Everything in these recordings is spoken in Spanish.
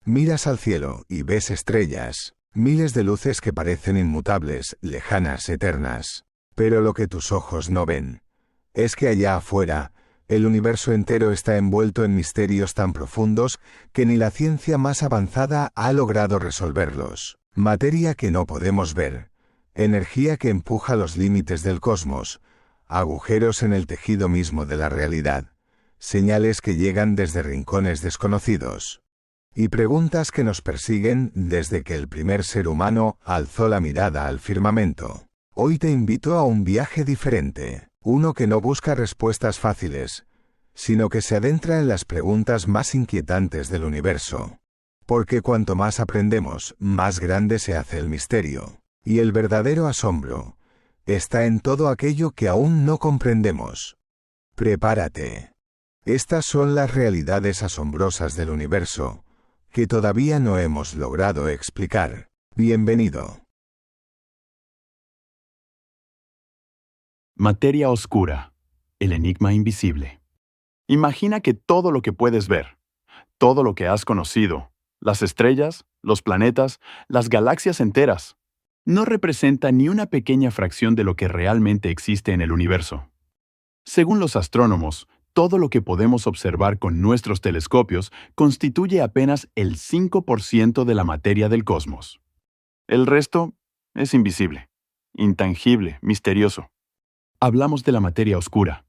Miras al cielo y ves estrellas, miles de luces que parecen inmutables, lejanas, eternas. Pero lo que tus ojos no ven es que allá afuera, el universo entero está envuelto en misterios tan profundos que ni la ciencia más avanzada ha logrado resolverlos. Materia que no podemos ver, energía que empuja los límites del cosmos, agujeros en el tejido mismo de la realidad, señales que llegan desde rincones desconocidos, y preguntas que nos persiguen desde que el primer ser humano alzó la mirada al firmamento. Hoy te invito a un viaje diferente, uno que no busca respuestas fáciles, sino que se adentra en las preguntas más inquietantes del universo. Porque cuanto más aprendemos, más grande se hace el misterio, y el verdadero asombro está en todo aquello que aún no comprendemos. Prepárate. Estas son las realidades asombrosas del universo, que todavía no hemos logrado explicar. Bienvenido. Materia oscura, el enigma invisible. Imagina que todo lo que puedes ver, todo lo que has conocido, las estrellas, los planetas, las galaxias enteras, no representa ni una pequeña fracción de lo que realmente existe en el universo. Según los astrónomos, todo lo que podemos observar con nuestros telescopios constituye apenas el 5% de la materia del cosmos. El resto es invisible, intangible, misterioso. Hablamos de la materia oscura,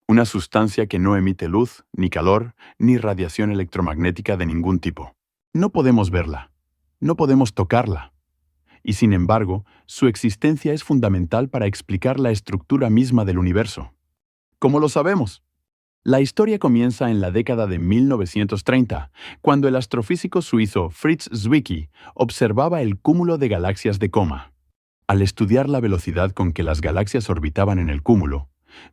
una sustancia que no emite luz, ni calor, ni radiación electromagnética de ningún tipo. No podemos verla, no podemos tocarla, y sin embargo, su existencia es fundamental para explicar la estructura misma del universo. ¿Cómo lo sabemos? La historia comienza en la década de 1930, cuando el astrofísico suizo Fritz Zwicky observaba el cúmulo de galaxias de Coma. Al estudiar la velocidad con que las galaxias orbitaban en el cúmulo,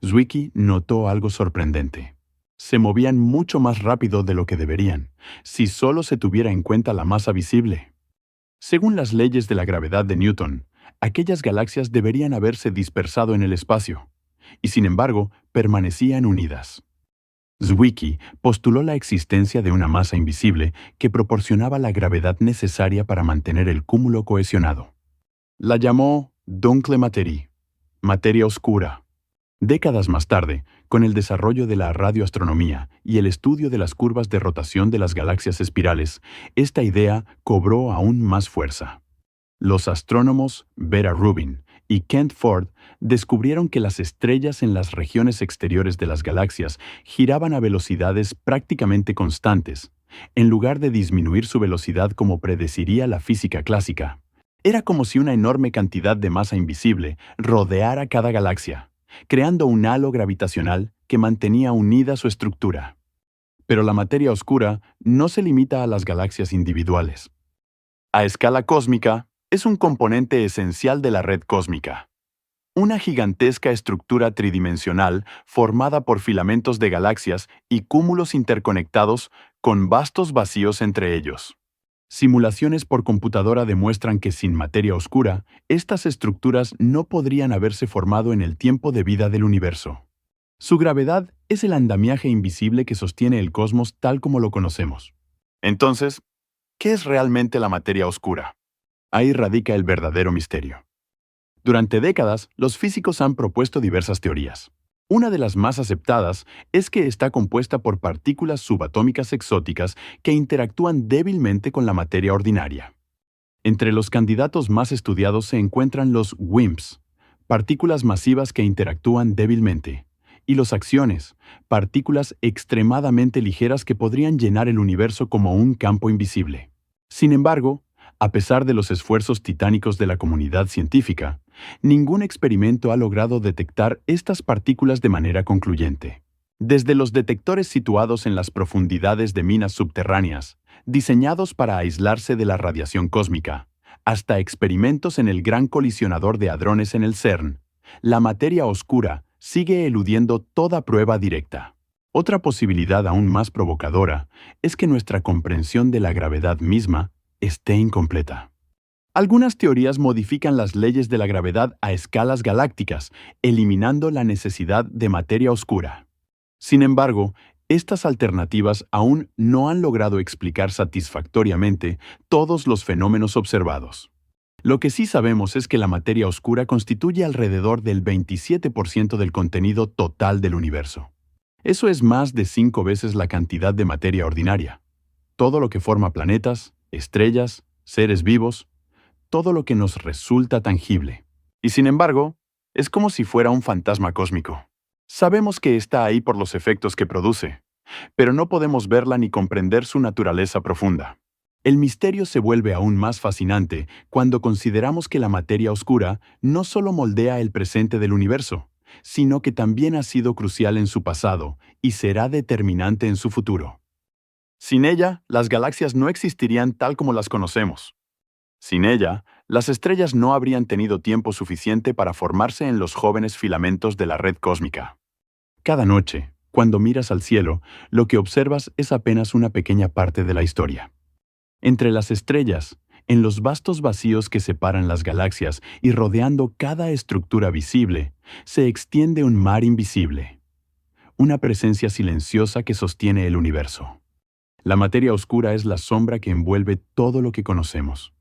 Zwicky notó algo sorprendente. Se movían mucho más rápido de lo que deberían, si solo se tuviera en cuenta la masa visible. Según las leyes de la gravedad de Newton, aquellas galaxias deberían haberse dispersado en el espacio, y sin embargo, permanecían unidas. Zwicky postuló la existencia de una masa invisible que proporcionaba la gravedad necesaria para mantener el cúmulo cohesionado. La llamó Dunkle Materie, materia oscura. Décadas más tarde, con el desarrollo de la radioastronomía y el estudio de las curvas de rotación de las galaxias espirales, esta idea cobró aún más fuerza. Los astrónomos Vera Rubin y Kent Ford descubrieron que las estrellas en las regiones exteriores de las galaxias giraban a velocidades prácticamente constantes, en lugar de disminuir su velocidad como predeciría la física clásica. Era como si una enorme cantidad de masa invisible rodeara cada galaxia, creando un halo gravitacional que mantenía unida su estructura. Pero la materia oscura no se limita a las galaxias individuales. A escala cósmica, es un componente esencial de la red cósmica. Una gigantesca estructura tridimensional formada por filamentos de galaxias y cúmulos interconectados con vastos vacíos entre ellos. Simulaciones por computadora demuestran que sin materia oscura, estas estructuras no podrían haberse formado en el tiempo de vida del universo. Su gravedad es el andamiaje invisible que sostiene el cosmos tal como lo conocemos. Entonces, ¿qué es realmente la materia oscura? Ahí radica el verdadero misterio. Durante décadas, los físicos han propuesto diversas teorías. Una de las más aceptadas es que está compuesta por partículas subatómicas exóticas que interactúan débilmente con la materia ordinaria. Entre los candidatos más estudiados se encuentran los WIMPs, partículas masivas que interactúan débilmente, y los acciones, partículas extremadamente ligeras que podrían llenar el universo como un campo invisible. Sin embargo, a pesar de los esfuerzos titánicos de la comunidad científica, ningún experimento ha logrado detectar estas partículas de manera concluyente. Desde los detectores situados en las profundidades de minas subterráneas, diseñados para aislarse de la radiación cósmica, hasta experimentos en el Gran Colisionador de Hadrones en el CERN, la materia oscura sigue eludiendo toda prueba directa. Otra posibilidad aún más provocadora es que nuestra comprensión de la gravedad misma esté incompleta. Algunas teorías modifican las leyes de la gravedad a escalas galácticas, eliminando la necesidad de materia oscura. Sin embargo, Estas alternativas aún no han logrado explicar satisfactoriamente todos los fenómenos observados. Lo que sí sabemos es que la materia oscura constituye alrededor del 27% del contenido total del universo. Eso es más de 5 veces la cantidad de materia ordinaria. Todo lo que forma planetas, estrellas, seres vivos, todo lo que nos resulta tangible. Y sin embargo, es como si fuera un fantasma cósmico. Sabemos que está ahí por los efectos que produce, pero no podemos verla ni comprender su naturaleza profunda. El misterio se vuelve aún más fascinante cuando consideramos que la materia oscura no solo moldea el presente del universo, sino que también ha sido crucial en su pasado y será determinante en su futuro. Sin ella, las galaxias no existirían tal como las conocemos. Sin ella, las estrellas no habrían tenido tiempo suficiente para formarse en los jóvenes filamentos de la red cósmica. Cada noche, cuando miras al cielo, lo que observas es apenas una pequeña parte de la historia. Entre las estrellas, en los vastos vacíos que separan las galaxias y rodeando cada estructura visible, se extiende un mar invisible, una presencia silenciosa que sostiene el universo. La materia oscura es la sombra que envuelve todo lo que conocemos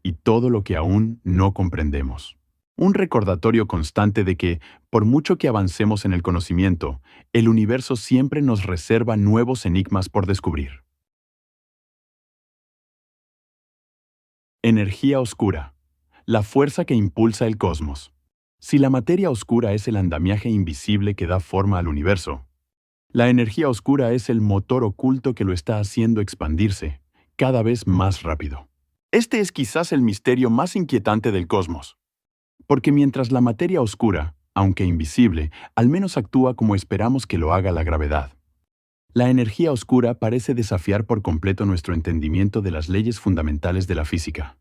y todo lo que aún no comprendemos. Un recordatorio constante de que, por mucho que avancemos en el conocimiento, el universo siempre nos reserva nuevos enigmas por descubrir. Energía oscura, la fuerza que impulsa el cosmos. Si la materia oscura es el andamiaje invisible que da forma al universo, la energía oscura es el motor oculto que lo está haciendo expandirse cada vez más rápido. Este es quizás el misterio más inquietante del cosmos. Porque mientras la materia oscura, aunque invisible, al menos actúa como esperamos que lo haga la gravedad. La energía oscura parece desafiar por completo nuestro entendimiento de las leyes fundamentales de la física.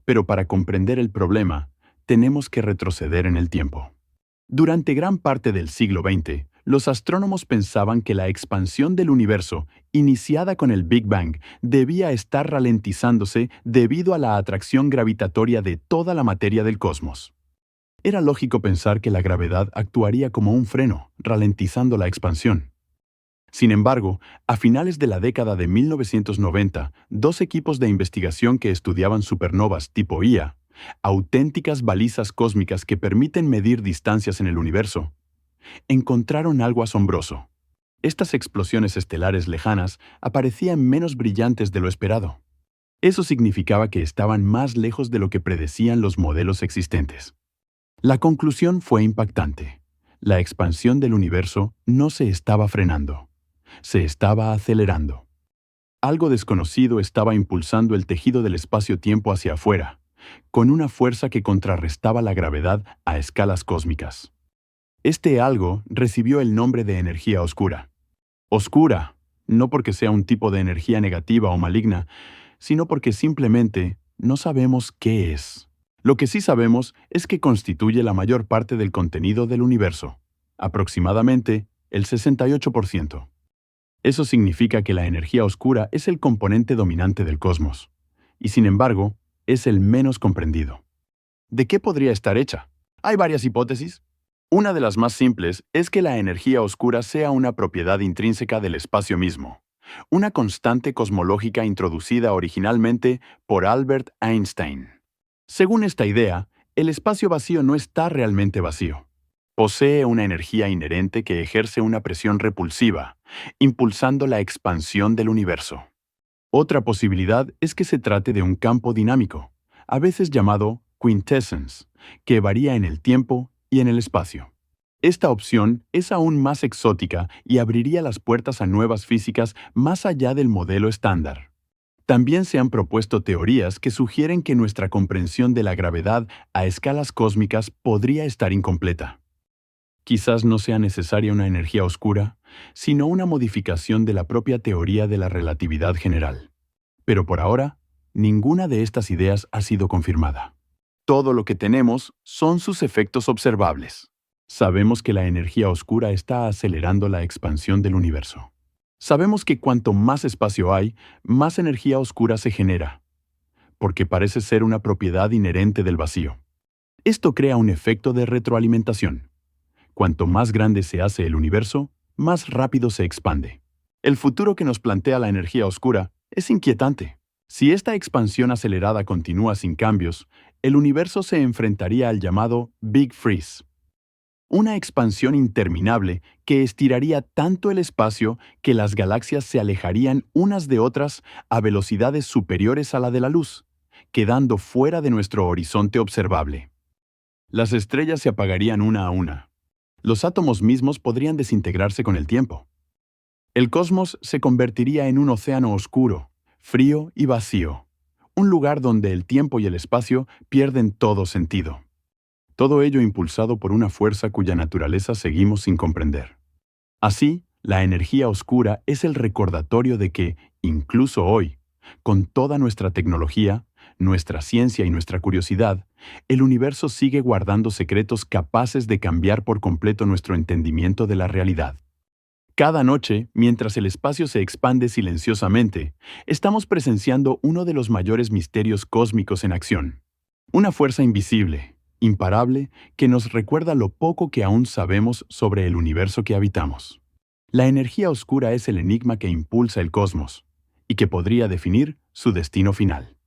Pero para comprender el problema, tenemos que retroceder en el tiempo. Durante gran parte del siglo XX, los astrónomos pensaban que la expansión del universo, iniciada con el Big Bang, debía estar ralentizándose debido a la atracción gravitatoria de toda la materia del cosmos. Era lógico pensar que la gravedad actuaría como un freno, ralentizando la expansión. Sin embargo, a finales de la década de 1990, dos equipos de investigación que estudiaban supernovas tipo Ia, auténticas balizas cósmicas que permiten medir distancias en el universo, encontraron algo asombroso. Estas explosiones estelares lejanas aparecían menos brillantes de lo esperado. Eso significaba que estaban más lejos de lo que predecían los modelos existentes. La conclusión fue impactante. La expansión del universo no se estaba frenando. Se estaba acelerando. Algo desconocido estaba impulsando el tejido del espacio-tiempo hacia afuera, con una fuerza que contrarrestaba la gravedad a escalas cósmicas. Este algo recibió el nombre de energía oscura. Oscura, no porque sea un tipo de energía negativa o maligna, sino porque simplemente no sabemos qué es. Lo que sí sabemos es que constituye la mayor parte del contenido del universo, aproximadamente el 68%. Eso significa que la energía oscura es el componente dominante del cosmos, y sin embargo, es el menos comprendido. ¿De qué podría estar hecha? Hay varias hipótesis. Una de las más simples es que la energía oscura sea una propiedad intrínseca del espacio mismo, una constante cosmológica introducida originalmente por Albert Einstein. Según esta idea, el espacio vacío no está realmente vacío. Posee una energía inherente que ejerce una presión repulsiva, impulsando la expansión del universo. Otra posibilidad es que se trate de un campo dinámico, a veces llamado quintessence, que varía en el tiempo y en el espacio. Esta opción es aún más exótica y abriría las puertas a nuevas físicas más allá del modelo estándar. También se han propuesto teorías que sugieren que nuestra comprensión de la gravedad a escalas cósmicas podría estar incompleta. Quizás no sea necesaria una energía oscura, sino una modificación de la propia teoría de la relatividad general. Pero por ahora, ninguna de estas ideas ha sido confirmada. Todo lo que tenemos son sus efectos observables. Sabemos que la energía oscura está acelerando la expansión del universo. Sabemos que cuanto más espacio hay, más energía oscura se genera, porque parece ser una propiedad inherente del vacío. Esto crea un efecto de retroalimentación. Cuanto más grande se hace el universo, más rápido se expande. El futuro que nos plantea la energía oscura es inquietante. Si esta expansión acelerada continúa sin cambios, el universo se enfrentaría al llamado Big Freeze, una expansión interminable que estiraría tanto el espacio que las galaxias se alejarían unas de otras a velocidades superiores a la de la luz, quedando fuera de nuestro horizonte observable. Las estrellas se apagarían una a una. Los átomos mismos podrían desintegrarse con el tiempo. El cosmos se convertiría en un océano oscuro, frío y vacío, un lugar donde el tiempo y el espacio pierden todo sentido. Todo ello impulsado por una fuerza cuya naturaleza seguimos sin comprender. Así, la energía oscura es el recordatorio de que, incluso hoy, con toda nuestra tecnología, nuestra ciencia y nuestra curiosidad, el universo sigue guardando secretos capaces de cambiar por completo nuestro entendimiento de la realidad. Cada noche, mientras el espacio se expande silenciosamente, estamos presenciando uno de los mayores misterios cósmicos en acción. Una fuerza invisible, imparable, que nos recuerda lo poco que aún sabemos sobre el universo que habitamos. La energía oscura es el enigma que impulsa el cosmos, y que podría definir su destino final.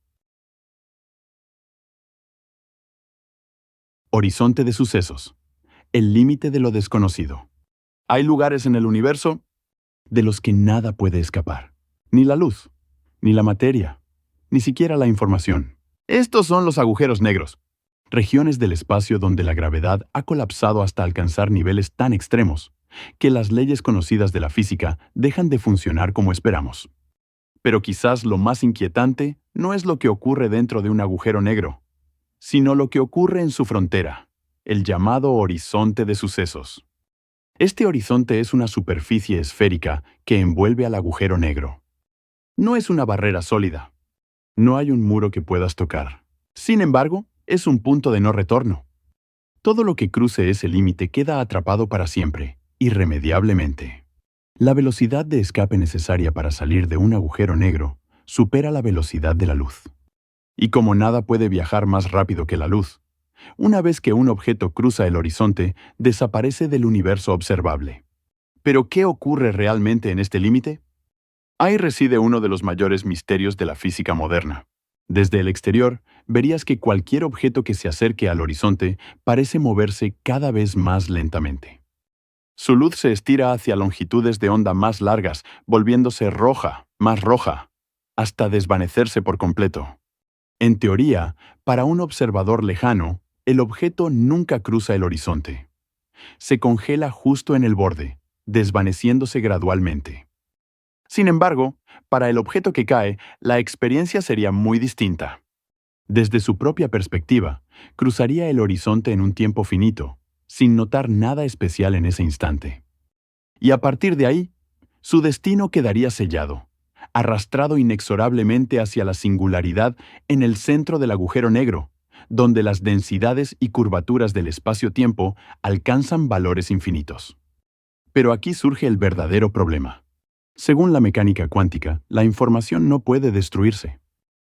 Horizonte de sucesos. El límite de lo desconocido. Hay lugares en el universo de los que nada puede escapar. Ni la luz, ni la materia, ni siquiera la información. Estos son los agujeros negros. Regiones del espacio donde la gravedad ha colapsado hasta alcanzar niveles tan extremos que las leyes conocidas de la física dejan de funcionar como esperamos. Pero quizás lo más inquietante no es lo que ocurre dentro de un agujero negro, sino lo que ocurre en su frontera, el llamado horizonte de sucesos. Este horizonte es una superficie esférica que envuelve al agujero negro. No es una barrera sólida. No hay un muro que puedas tocar. Sin embargo, es un punto de no retorno. Todo lo que cruce ese límite queda atrapado para siempre, irremediablemente. La velocidad de escape necesaria para salir de un agujero negro supera la velocidad de la luz. Y como nada puede viajar más rápido que la luz, una vez que un objeto cruza el horizonte, desaparece del universo observable. ¿Pero qué ocurre realmente en este límite? Ahí reside uno de los mayores misterios de la física moderna. Desde el exterior, verías que cualquier objeto que se acerque al horizonte parece moverse cada vez más lentamente. Su luz se estira hacia longitudes de onda más largas, volviéndose roja, más roja, hasta desvanecerse por completo. En teoría, para un observador lejano, el objeto nunca cruza el horizonte. Se congela justo en el borde, desvaneciéndose gradualmente. Sin embargo, para el objeto que cae, la experiencia sería muy distinta. Desde su propia perspectiva, cruzaría el horizonte en un tiempo finito, sin notar nada especial en ese instante. Y a partir de ahí, su destino quedaría sellado, arrastrado inexorablemente hacia la singularidad en el centro del agujero negro, donde las densidades y curvaturas del espacio-tiempo alcanzan valores infinitos. Pero aquí surge el verdadero problema. Según la mecánica cuántica, la información no puede destruirse.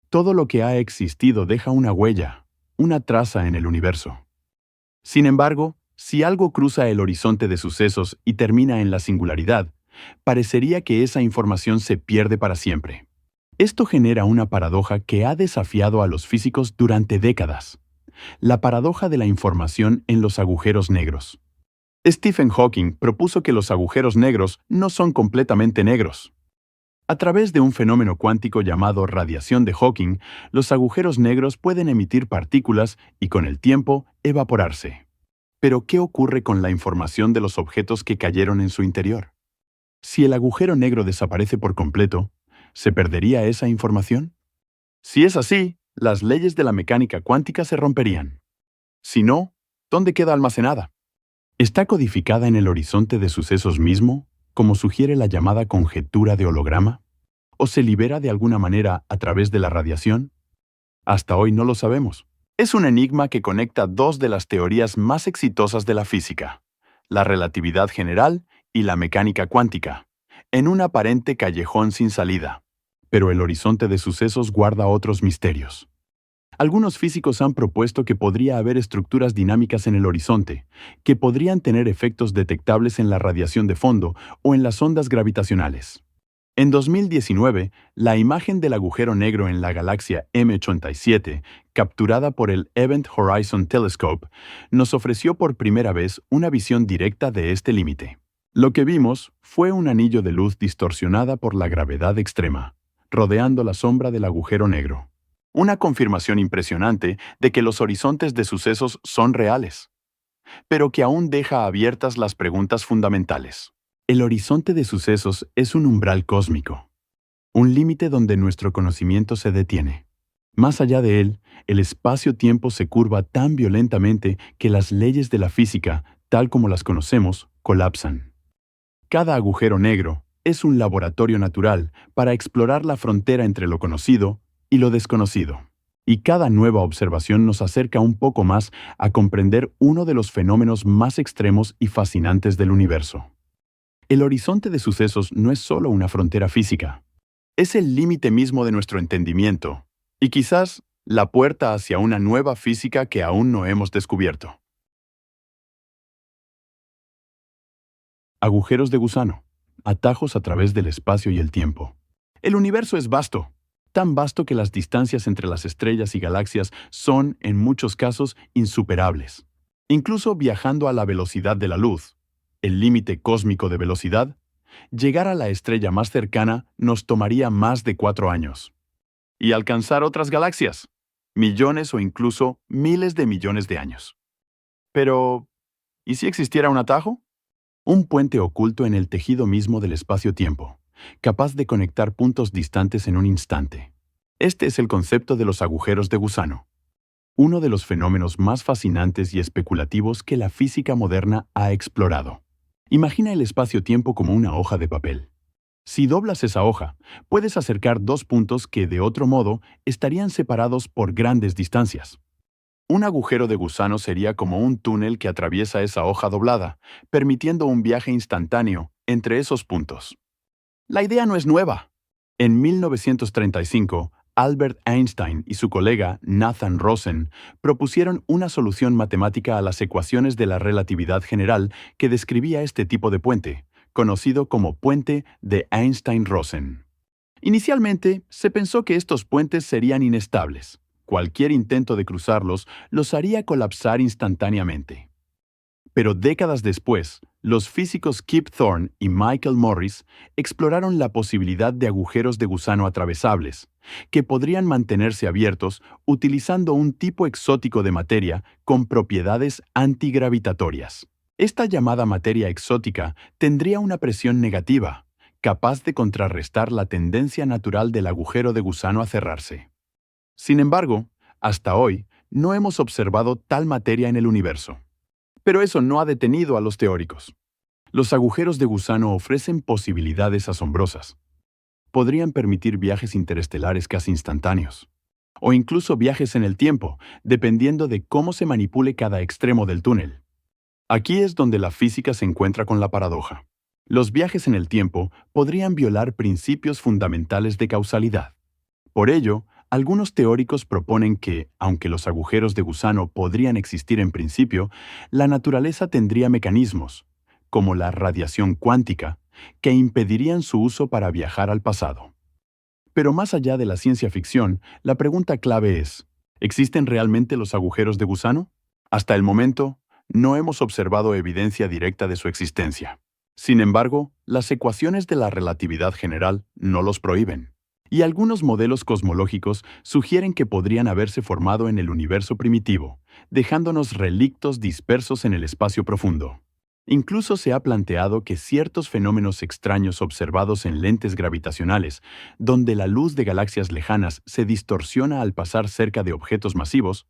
Todo lo que ha existido deja una huella, una traza en el universo. Sin embargo, si algo cruza el horizonte de sucesos y termina en la singularidad, parecería que esa información se pierde para siempre. Esto genera una paradoja que ha desafiado a los físicos durante décadas: la paradoja de la información en los agujeros negros. Stephen Hawking propuso que los agujeros negros no son completamente negros. A través de un fenómeno cuántico llamado radiación de Hawking, los agujeros negros pueden emitir partículas y con el tiempo evaporarse. Pero ¿qué ocurre con la información de los objetos que cayeron en su interior? Si el agujero negro desaparece por completo, ¿se perdería esa información? Si es así, las leyes de la mecánica cuántica se romperían. Si no, ¿dónde queda almacenada? ¿Está codificada en el horizonte de sucesos mismo, como sugiere la llamada conjetura de holograma? ¿O se libera de alguna manera a través de la radiación? Hasta hoy no lo sabemos. Es un enigma que conecta dos de las teorías más exitosas de la física, la relatividad general y la mecánica cuántica, en un aparente callejón sin salida. Pero el horizonte de sucesos guarda otros misterios. Algunos físicos han propuesto que podría haber estructuras dinámicas en el horizonte, que podrían tener efectos detectables en la radiación de fondo o en las ondas gravitacionales. En 2019, la imagen del agujero negro en la galaxia M87, capturada por el Event Horizon Telescope, nos ofreció por primera vez una visión directa de este límite. Lo que vimos fue un anillo de luz distorsionada por la gravedad extrema, rodeando la sombra del agujero negro. Una confirmación impresionante de que los horizontes de sucesos son reales, pero que aún deja abiertas las preguntas fundamentales. El horizonte de sucesos es un umbral cósmico, un límite donde nuestro conocimiento se detiene. Más allá de él, el espacio-tiempo se curva tan violentamente que las leyes de la física, tal como las conocemos, colapsan. Cada agujero negro es un laboratorio natural para explorar la frontera entre lo conocido y lo desconocido. Y cada nueva observación nos acerca un poco más a comprender uno de los fenómenos más extremos y fascinantes del universo. El horizonte de sucesos no es solo una frontera física. Es el límite mismo de nuestro entendimiento, y quizás la puerta hacia una nueva física que aún no hemos descubierto. Agujeros de gusano. Atajos a través del espacio y el tiempo. El universo es vasto, tan vasto que las distancias entre las estrellas y galaxias son, en muchos casos, insuperables. Incluso viajando a la velocidad de la luz, el límite cósmico de velocidad, llegar a la estrella más cercana nos tomaría más de 4 años. Y alcanzar otras galaxias, millones o incluso miles de millones de años. Pero, ¿y si existiera un atajo? Un puente oculto en el tejido mismo del espacio-tiempo, capaz de conectar puntos distantes en un instante. Este es el concepto de los agujeros de gusano, uno de los fenómenos más fascinantes y especulativos que la física moderna ha explorado. Imagina el espacio-tiempo como una hoja de papel. Si doblas esa hoja, puedes acercar dos puntos que, de otro modo, estarían separados por grandes distancias. Un agujero de gusano sería como un túnel que atraviesa esa hoja doblada, permitiendo un viaje instantáneo entre esos puntos. La idea no es nueva. En 1935, Albert Einstein y su colega Nathan Rosen propusieron una solución matemática a las ecuaciones de la relatividad general que describía este tipo de puente, conocido como puente de Einstein-Rosen. Inicialmente, se pensó que estos puentes serían inestables. Cualquier intento de cruzarlos los haría colapsar instantáneamente. Pero décadas después, los físicos Kip Thorne y Michael Morris exploraron la posibilidad de agujeros de gusano atravesables, que podrían mantenerse abiertos utilizando un tipo exótico de materia con propiedades antigravitatorias. Esta llamada materia exótica tendría una presión negativa, capaz de contrarrestar la tendencia natural del agujero de gusano a cerrarse. Sin embargo, hasta hoy, no hemos observado tal materia en el universo. Pero eso no ha detenido a los teóricos. Los agujeros de gusano ofrecen posibilidades asombrosas. Podrían permitir viajes interestelares casi instantáneos, o incluso viajes en el tiempo, dependiendo de cómo se manipule cada extremo del túnel. Aquí es donde la física se encuentra con la paradoja. Los viajes en el tiempo podrían violar principios fundamentales de causalidad. Por ello, algunos teóricos proponen que, aunque los agujeros de gusano podrían existir en principio, la naturaleza tendría mecanismos, como la radiación cuántica, que impedirían su uso para viajar al pasado. Pero más allá de la ciencia ficción, la pregunta clave es, ¿existen realmente los agujeros de gusano? Hasta el momento, no hemos observado evidencia directa de su existencia. Sin embargo, las ecuaciones de la relatividad general no los prohíben. Y algunos modelos cosmológicos sugieren que podrían haberse formado en el universo primitivo, dejándonos relictos dispersos en el espacio profundo. Incluso se ha planteado que ciertos fenómenos extraños observados en lentes gravitacionales, donde la luz de galaxias lejanas se distorsiona al pasar cerca de objetos masivos,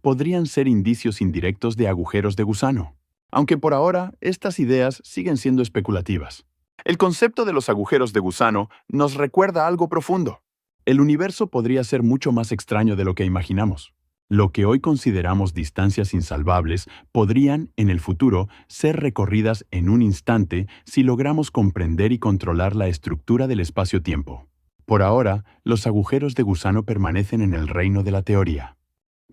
podrían ser indicios indirectos de agujeros de gusano. Aunque por ahora, estas ideas siguen siendo especulativas. El concepto de los agujeros de gusano nos recuerda algo profundo. El universo podría ser mucho más extraño de lo que imaginamos. Lo que hoy consideramos distancias insalvables podrían, en el futuro, ser recorridas en un instante si logramos comprender y controlar la estructura del espacio-tiempo. Por ahora, los agujeros de gusano permanecen en el reino de la teoría.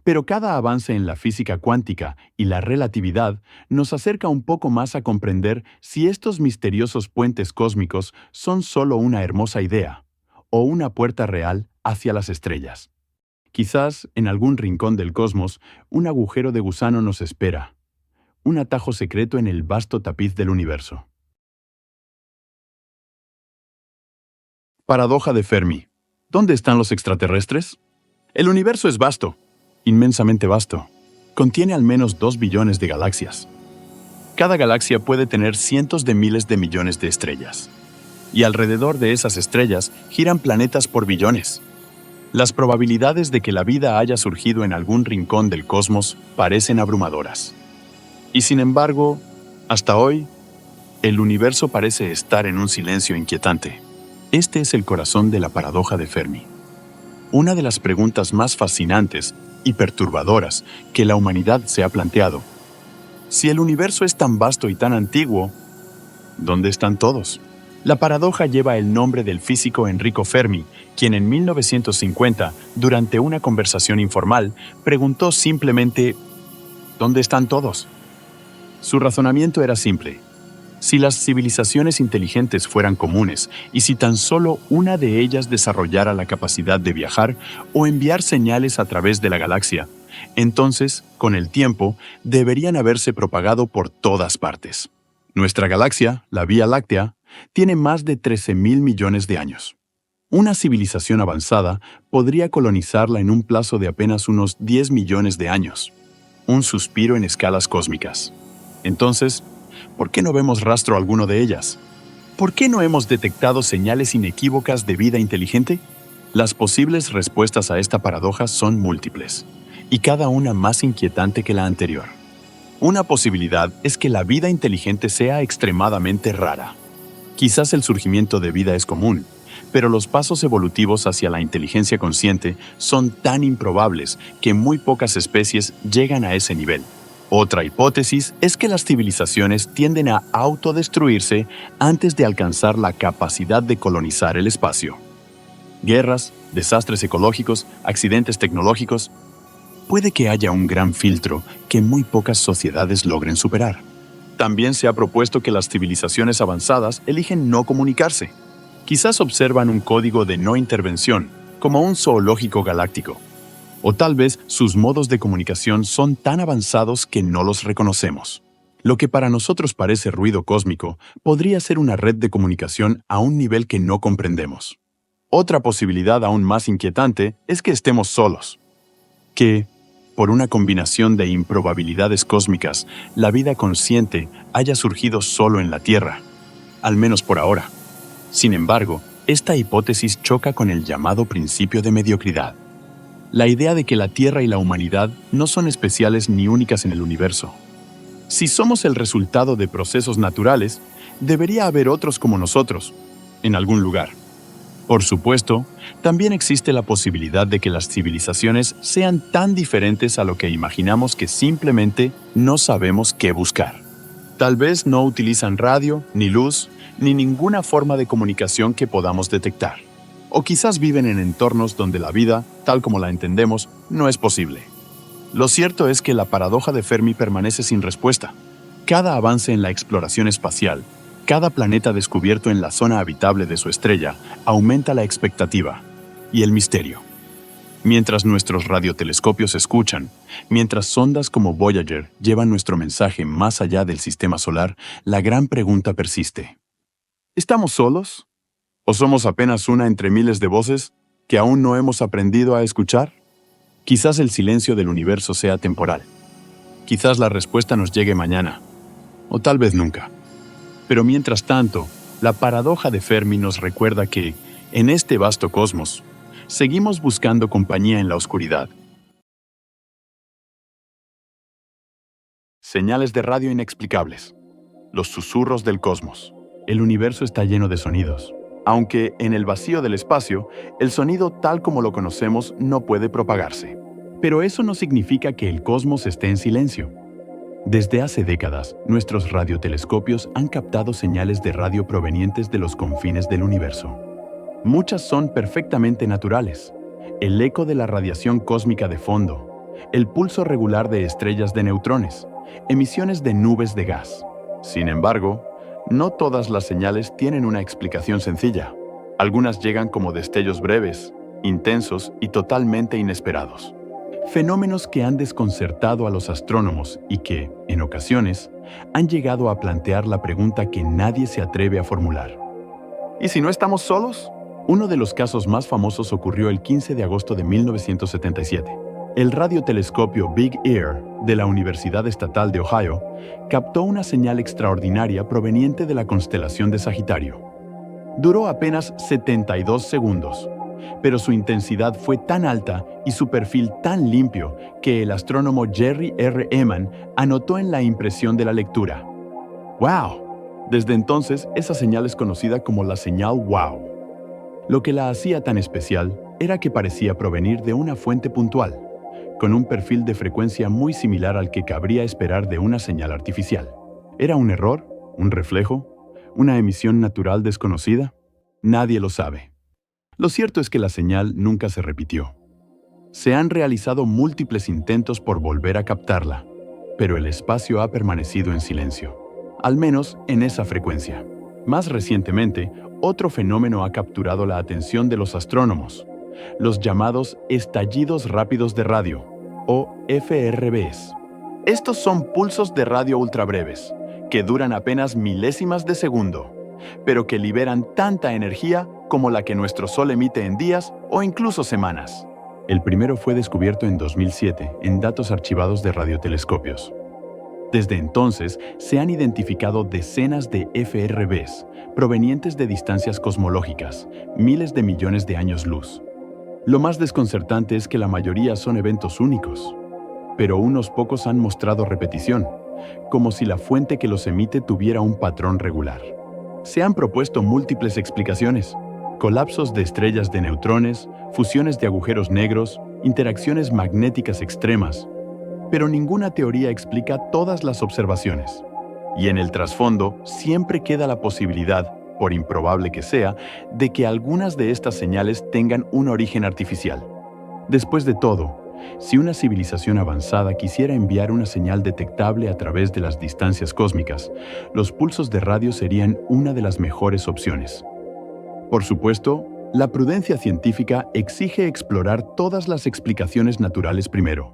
Pero cada avance en la física cuántica y la relatividad nos acerca un poco más a comprender si estos misteriosos puentes cósmicos son solo una hermosa idea o una puerta real hacia las estrellas. Quizás en algún rincón del cosmos un agujero de gusano nos espera, un atajo secreto en el vasto tapiz del universo. Paradoja de Fermi. ¿Dónde están los extraterrestres? El universo es vasto, inmensamente vasto. Contiene al menos 2 billones de galaxias. Cada galaxia puede tener cientos de miles de millones de estrellas. Y alrededor de esas estrellas giran planetas por billones. Las probabilidades de que la vida haya surgido en algún rincón del cosmos parecen abrumadoras. Y sin embargo, hasta hoy, el universo parece estar en un silencio inquietante. Este es el corazón de la paradoja de Fermi. Una de las preguntas más fascinantes y perturbadoras que la humanidad se ha planteado. Si el universo es tan vasto y tan antiguo, ¿dónde están todos? La paradoja lleva el nombre del físico Enrico Fermi, quien en 1950, durante una conversación informal, preguntó simplemente ¿dónde están todos? Su razonamiento era simple. Si las civilizaciones inteligentes fueran comunes y si tan solo una de ellas desarrollara la capacidad de viajar o enviar señales a través de la galaxia, entonces, con el tiempo, deberían haberse propagado por todas partes. Nuestra galaxia, la Vía Láctea, tiene más de 13.000 millones de años. Una civilización avanzada podría colonizarla en un plazo de apenas unos 10 millones de años. Un suspiro en escalas cósmicas. Entonces, ¿por qué no vemos rastro alguno de ellas? ¿Por qué no hemos detectado señales inequívocas de vida inteligente? Las posibles respuestas a esta paradoja son múltiples, y cada una más inquietante que la anterior. Una posibilidad es que la vida inteligente sea extremadamente rara. Quizás el surgimiento de vida es común, pero los pasos evolutivos hacia la inteligencia consciente son tan improbables que muy pocas especies llegan a ese nivel. Otra hipótesis es que las civilizaciones tienden a autodestruirse antes de alcanzar la capacidad de colonizar el espacio. Guerras, desastres ecológicos, accidentes tecnológicos. Puede que haya un gran filtro que muy pocas sociedades logren superar. También se ha propuesto que las civilizaciones avanzadas eligen no comunicarse. Quizás observan un código de no intervención, como un zoológico galáctico. O tal vez sus modos de comunicación son tan avanzados que no los reconocemos. Lo que para nosotros parece ruido cósmico podría ser una red de comunicación a un nivel que no comprendemos. Otra posibilidad aún más inquietante es que estemos solos. Que, por una combinación de improbabilidades cósmicas, la vida consciente haya surgido solo en la Tierra, al menos por ahora. Sin embargo, esta hipótesis choca con el llamado principio de mediocridad. La idea de que la Tierra y la humanidad no son especiales ni únicas en el universo. Si somos el resultado de procesos naturales, debería haber otros como nosotros, en algún lugar. Por supuesto, también existe la posibilidad de que las civilizaciones sean tan diferentes a lo que imaginamos que simplemente no sabemos qué buscar. Tal vez no utilizan radio, ni luz, ni ninguna forma de comunicación que podamos detectar. O quizás viven en entornos donde la vida, tal como la entendemos, no es posible. Lo cierto es que la paradoja de Fermi permanece sin respuesta. Cada avance en la exploración espacial, cada planeta descubierto en la zona habitable de su estrella, aumenta la expectativa y el misterio. Mientras nuestros radiotelescopios escuchan, mientras sondas como Voyager llevan nuestro mensaje más allá del sistema solar, la gran pregunta persiste. ¿Estamos solos? ¿O somos apenas una entre miles de voces que aún no hemos aprendido a escuchar? Quizás el silencio del universo sea temporal. Quizás la respuesta nos llegue mañana, o tal vez nunca. Pero mientras tanto, la paradoja de Fermi nos recuerda que, en este vasto cosmos, seguimos buscando compañía en la oscuridad. Señales de radio inexplicables. Los susurros del cosmos. El universo está lleno de sonidos. Aunque en el vacío del espacio, el sonido tal como lo conocemos no puede propagarse. Pero eso no significa que el cosmos esté en silencio. Desde hace décadas, nuestros radiotelescopios han captado señales de radio provenientes de los confines del universo. Muchas son perfectamente naturales. El eco de la radiación cósmica de fondo, el pulso regular de estrellas de neutrones, emisiones de nubes de gas. Sin embargo, no todas las señales tienen una explicación sencilla. Algunas llegan como destellos breves, intensos y totalmente inesperados. Fenómenos que han desconcertado a los astrónomos y que, en ocasiones, han llegado a plantear la pregunta que nadie se atreve a formular. ¿Y si no estamos solos? Uno de los casos más famosos ocurrió el 15 de agosto de 1977. El radiotelescopio Big Ear de la Universidad Estatal de Ohio captó una señal extraordinaria proveniente de la constelación de Sagitario. Duró apenas 72 segundos, pero su intensidad fue tan alta y su perfil tan limpio que el astrónomo Jerry R. Ehman anotó en la impresión de la lectura: ¡Wow! Desde entonces, esa señal es conocida como la señal WOW. Lo que la hacía tan especial era que parecía provenir de una fuente puntual, con un perfil de frecuencia muy similar al que cabría esperar de una señal artificial. ¿Era un error? ¿Un reflejo? ¿Una emisión natural desconocida? Nadie lo sabe. Lo cierto es que la señal nunca se repitió. Se han realizado múltiples intentos por volver a captarla, pero el espacio ha permanecido en silencio, al menos en esa frecuencia. Más recientemente, otro fenómeno ha capturado la atención de los astrónomos: los llamados estallidos rápidos de radio, o FRBs. Estos son pulsos de radio ultrabreves, que duran apenas milésimas de segundo, pero que liberan tanta energía como la que nuestro Sol emite en días o incluso semanas. El primero fue descubierto en 2007 en datos archivados de radiotelescopios. Desde entonces, se han identificado decenas de FRBs provenientes de distancias cosmológicas, miles de millones de años luz. Lo más desconcertante es que la mayoría son eventos únicos, pero unos pocos han mostrado repetición, como si la fuente que los emite tuviera un patrón regular. Se han propuesto múltiples explicaciones: colapsos de estrellas de neutrones, fusiones de agujeros negros, interacciones magnéticas extremas, pero ninguna teoría explica todas las observaciones. Y en el trasfondo siempre queda la posibilidad, por improbable que sea, de que algunas de estas señales tengan un origen artificial. Después de todo, si una civilización avanzada quisiera enviar una señal detectable a través de las distancias cósmicas, los pulsos de radio serían una de las mejores opciones. Por supuesto, la prudencia científica exige explorar todas las explicaciones naturales primero.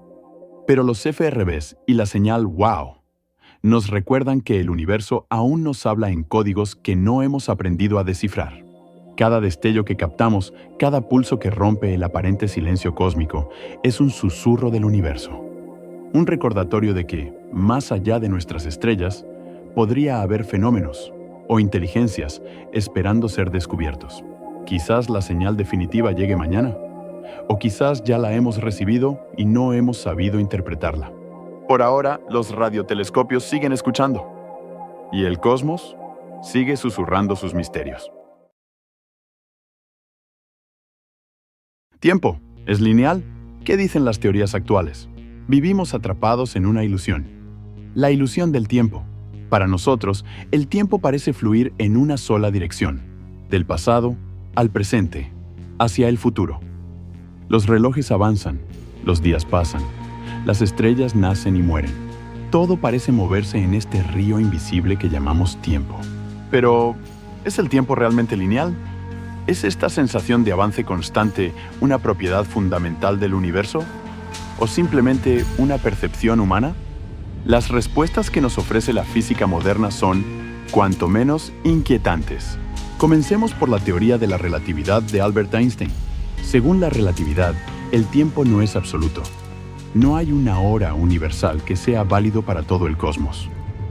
Pero los FRBs y la señal WOW nos recuerdan que el universo aún nos habla en códigos que no hemos aprendido a descifrar. Cada destello que captamos, cada pulso que rompe el aparente silencio cósmico, es un susurro del universo. Un recordatorio de que, más allá de nuestras estrellas, podría haber fenómenos o inteligencias esperando ser descubiertos. Quizás la señal definitiva llegue mañana, o quizás ya la hemos recibido y no hemos sabido interpretarla. Por ahora, los radiotelescopios siguen escuchando, y el cosmos sigue susurrando sus misterios. ¿Tiempo? ¿Es lineal? ¿Qué dicen las teorías actuales? Vivimos atrapados en una ilusión. La ilusión del tiempo. Para nosotros, el tiempo parece fluir en una sola dirección, del pasado al presente, hacia el futuro. Los relojes avanzan, los días pasan, las estrellas nacen y mueren. Todo parece moverse en este río invisible que llamamos tiempo. Pero, ¿es el tiempo realmente lineal? ¿Es esta sensación de avance constante una propiedad fundamental del universo? ¿O simplemente una percepción humana? Las respuestas que nos ofrece la física moderna son, cuanto menos, inquietantes. Comencemos por la teoría de la relatividad de Albert Einstein. Según la relatividad, el tiempo no es absoluto. No hay una hora universal que sea válido para todo el cosmos.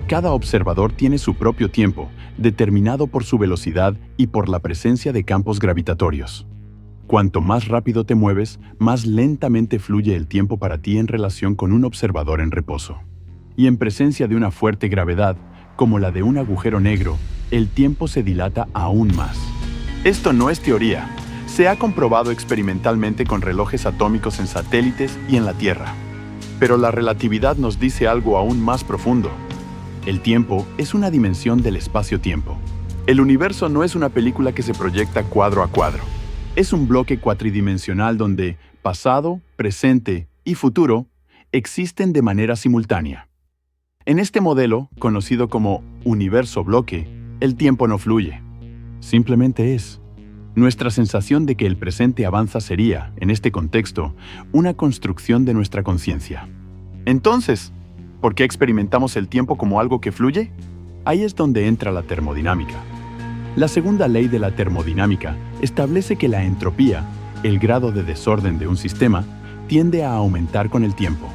Cada observador tiene su propio tiempo, determinado por su velocidad y por la presencia de campos gravitatorios. Cuanto más rápido te mueves, más lentamente fluye el tiempo para ti en relación con un observador en reposo. Y en presencia de una fuerte gravedad, como la de un agujero negro, el tiempo se dilata aún más. Esto no es teoría. Se ha comprobado experimentalmente con relojes atómicos en satélites y en la Tierra. Pero la relatividad nos dice algo aún más profundo. El tiempo es una dimensión del espacio-tiempo. El universo no es una película que se proyecta cuadro a cuadro. Es un bloque cuatridimensional donde pasado, presente y futuro existen de manera simultánea. En este modelo, conocido como universo bloque, el tiempo no fluye. Simplemente es. Nuestra sensación de que el presente avanza sería, en este contexto, una construcción de nuestra conciencia. Entonces, ¿por qué experimentamos el tiempo como algo que fluye? Ahí es donde entra la termodinámica. La segunda ley de la termodinámica establece que la entropía, el grado de desorden de un sistema, tiende a aumentar con el tiempo.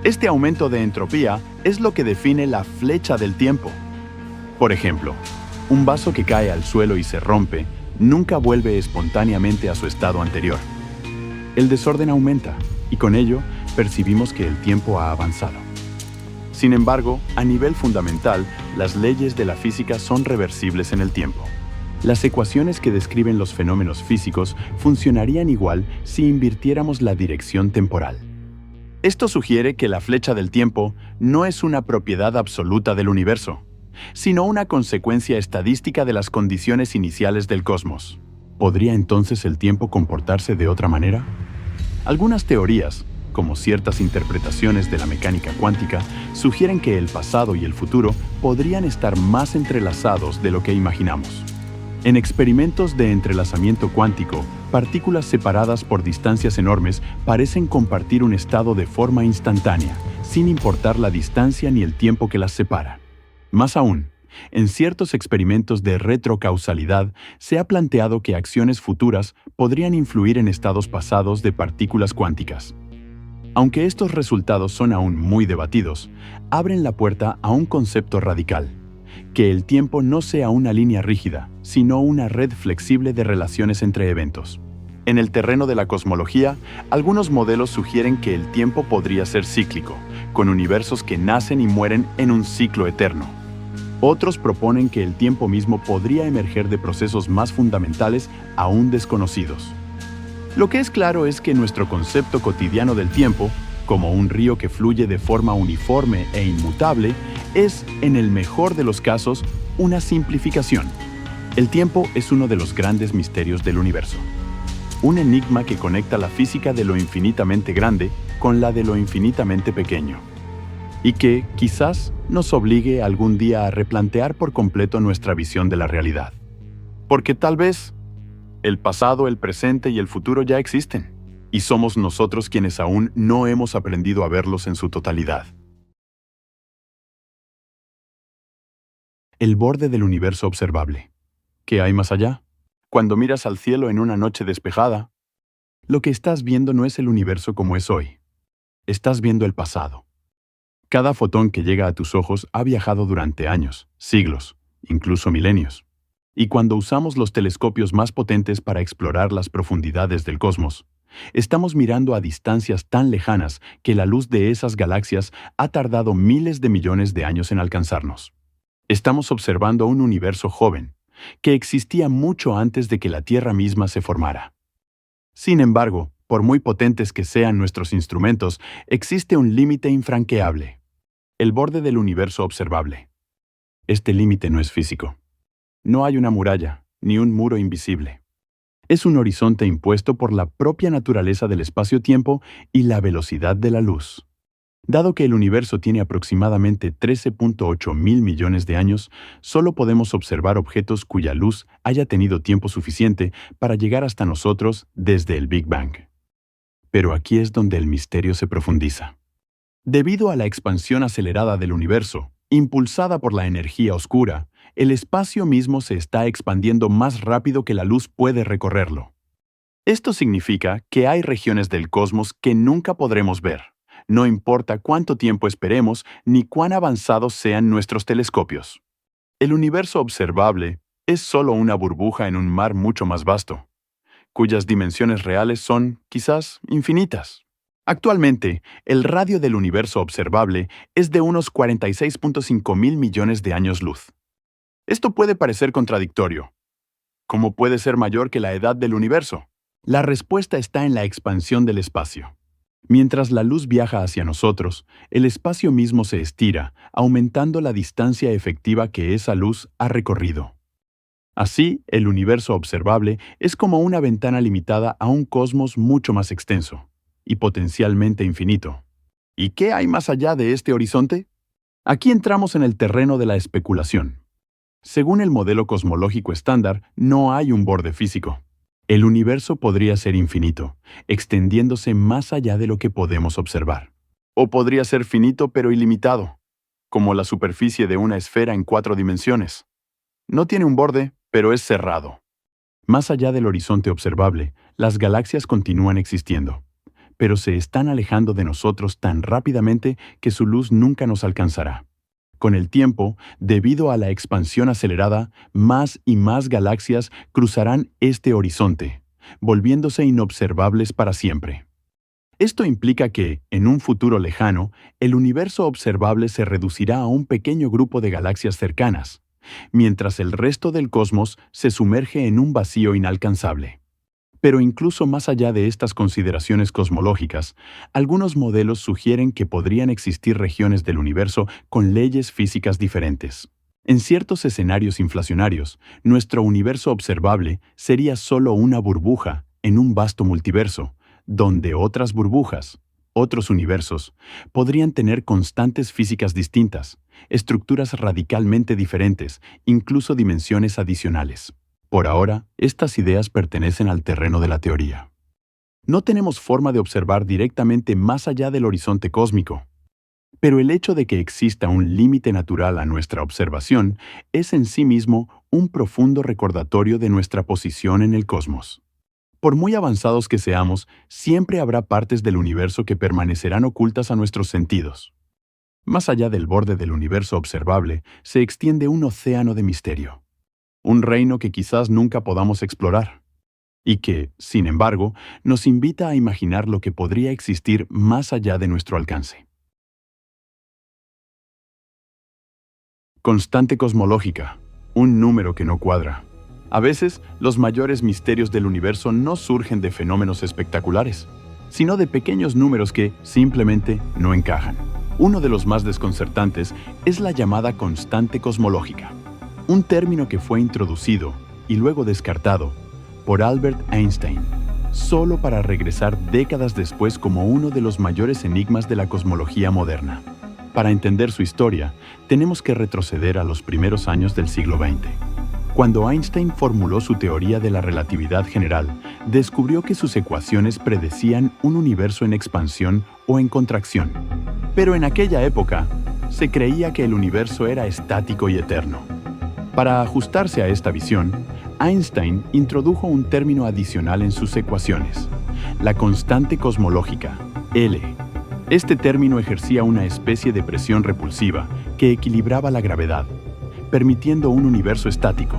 Este aumento de entropía es lo que define la flecha del tiempo. Por ejemplo, un vaso que cae al suelo y se rompe nunca vuelve espontáneamente a su estado anterior. El desorden aumenta y con ello percibimos que el tiempo ha avanzado. Sin embargo, a nivel fundamental, las leyes de la física son reversibles en el tiempo. Las ecuaciones que describen los fenómenos físicos funcionarían igual si invirtiéramos la dirección temporal. Esto sugiere que la flecha del tiempo no es una propiedad absoluta del universo, sino una consecuencia estadística de las condiciones iniciales del cosmos. ¿Podría entonces el tiempo comportarse de otra manera? Algunas teorías, como ciertas interpretaciones de la mecánica cuántica, sugieren que el pasado y el futuro podrían estar más entrelazados de lo que imaginamos. En experimentos de entrelazamiento cuántico, partículas separadas por distancias enormes parecen compartir un estado de forma instantánea, sin importar la distancia ni el tiempo que las separa. Más aún, en ciertos experimentos de retrocausalidad se ha planteado que acciones futuras podrían influir en estados pasados de partículas cuánticas. Aunque estos resultados son aún muy debatidos, abren la puerta a un concepto radical: que el tiempo no sea una línea rígida, sino una red flexible de relaciones entre eventos. En el terreno de la cosmología, algunos modelos sugieren que el tiempo podría ser cíclico, con universos que nacen y mueren en un ciclo eterno. Otros proponen que el tiempo mismo podría emerger de procesos más fundamentales aún desconocidos. Lo que es claro es que nuestro concepto cotidiano del tiempo, como un río que fluye de forma uniforme e inmutable, es, en el mejor de los casos, una simplificación. El tiempo es uno de los grandes misterios del universo. Un enigma que conecta la física de lo infinitamente grande con la de lo infinitamente pequeño. Y que, quizás, nos obligue algún día a replantear por completo nuestra visión de la realidad. Porque tal vez el pasado, el presente y el futuro ya existen, y somos nosotros quienes aún no hemos aprendido a verlos en su totalidad. El borde del universo observable. ¿Qué hay más allá? Cuando miras al cielo en una noche despejada, lo que estás viendo no es el universo como es hoy. Estás viendo el pasado. Cada fotón que llega a tus ojos ha viajado durante años, siglos, incluso milenios. Y cuando usamos los telescopios más potentes para explorar las profundidades del cosmos, estamos mirando a distancias tan lejanas que la luz de esas galaxias ha tardado miles de millones de años en alcanzarnos. Estamos observando un universo joven, que existía mucho antes de que la Tierra misma se formara. Sin embargo, por muy potentes que sean nuestros instrumentos, existe un límite infranqueable: el borde del universo observable. Este límite no es físico. No hay una muralla, ni un muro invisible. Es un horizonte impuesto por la propia naturaleza del espacio-tiempo y la velocidad de la luz. Dado que el universo tiene aproximadamente 13.8 mil millones de años, solo podemos observar objetos cuya luz haya tenido tiempo suficiente para llegar hasta nosotros desde el Big Bang. Pero aquí es donde el misterio se profundiza. Debido a la expansión acelerada del universo, impulsada por la energía oscura, el espacio mismo se está expandiendo más rápido que la luz puede recorrerlo. Esto significa que hay regiones del cosmos que nunca podremos ver, no importa cuánto tiempo esperemos ni cuán avanzados sean nuestros telescopios. El universo observable es solo una burbuja en un mar mucho más vasto, cuyas dimensiones reales son, quizás, infinitas. Actualmente, el radio del universo observable es de unos 46.5 mil millones de años luz. Esto puede parecer contradictorio. ¿Cómo puede ser mayor que la edad del universo? La respuesta está en la expansión del espacio. Mientras la luz viaja hacia nosotros, el espacio mismo se estira, aumentando la distancia efectiva que esa luz ha recorrido. Así, el universo observable es como una ventana limitada a un cosmos mucho más extenso y potencialmente infinito. ¿Y qué hay más allá de este horizonte? Aquí entramos en el terreno de la especulación. Según el modelo cosmológico estándar, no hay un borde físico. El universo podría ser infinito, extendiéndose más allá de lo que podemos observar. O podría ser finito pero ilimitado, como la superficie de una esfera en 4 dimensiones. No tiene un borde, pero es cerrado. Más allá del horizonte observable, las galaxias continúan existiendo, pero se están alejando de nosotros tan rápidamente que su luz nunca nos alcanzará. Con el tiempo, debido a la expansión acelerada, más y más galaxias cruzarán este horizonte, volviéndose inobservables para siempre. Esto implica que, en un futuro lejano, el universo observable se reducirá a un pequeño grupo de galaxias cercanas, mientras el resto del cosmos se sumerge en un vacío inalcanzable. Pero incluso más allá de estas consideraciones cosmológicas, algunos modelos sugieren que podrían existir regiones del universo con leyes físicas diferentes. En ciertos escenarios inflacionarios, nuestro universo observable sería solo una burbuja en un vasto multiverso, donde otras burbujas, otros universos, podrían tener constantes físicas distintas, estructuras radicalmente diferentes, incluso dimensiones adicionales. Por ahora, estas ideas pertenecen al terreno de la teoría. No tenemos forma de observar directamente más allá del horizonte cósmico, pero el hecho de que exista un límite natural a nuestra observación es en sí mismo un profundo recordatorio de nuestra posición en el cosmos. Por muy avanzados que seamos, siempre habrá partes del universo que permanecerán ocultas a nuestros sentidos. Más allá del borde del universo observable, se extiende un océano de misterio. Un reino que quizás nunca podamos explorar, y que, sin embargo, nos invita a imaginar lo que podría existir más allá de nuestro alcance. Constante cosmológica, un número que no cuadra. A veces, los mayores misterios del universo no surgen de fenómenos espectaculares, sino de pequeños números que simplemente no encajan. Uno de los más desconcertantes es la llamada constante cosmológica, un término que fue introducido y luego descartado por Albert Einstein, solo para regresar décadas después como uno de los mayores enigmas de la cosmología moderna. Para entender su historia, tenemos que retroceder a los primeros años del siglo XX. Cuando Einstein formuló su teoría de la relatividad general, descubrió que sus ecuaciones predecían un universo en expansión o en contracción. Pero en aquella época, se creía que el universo era estático y eterno. Para ajustarse a esta visión, Einstein introdujo un término adicional en sus ecuaciones, la constante cosmológica, L. Este término ejercía una especie de presión repulsiva que equilibraba la gravedad, permitiendo un universo estático.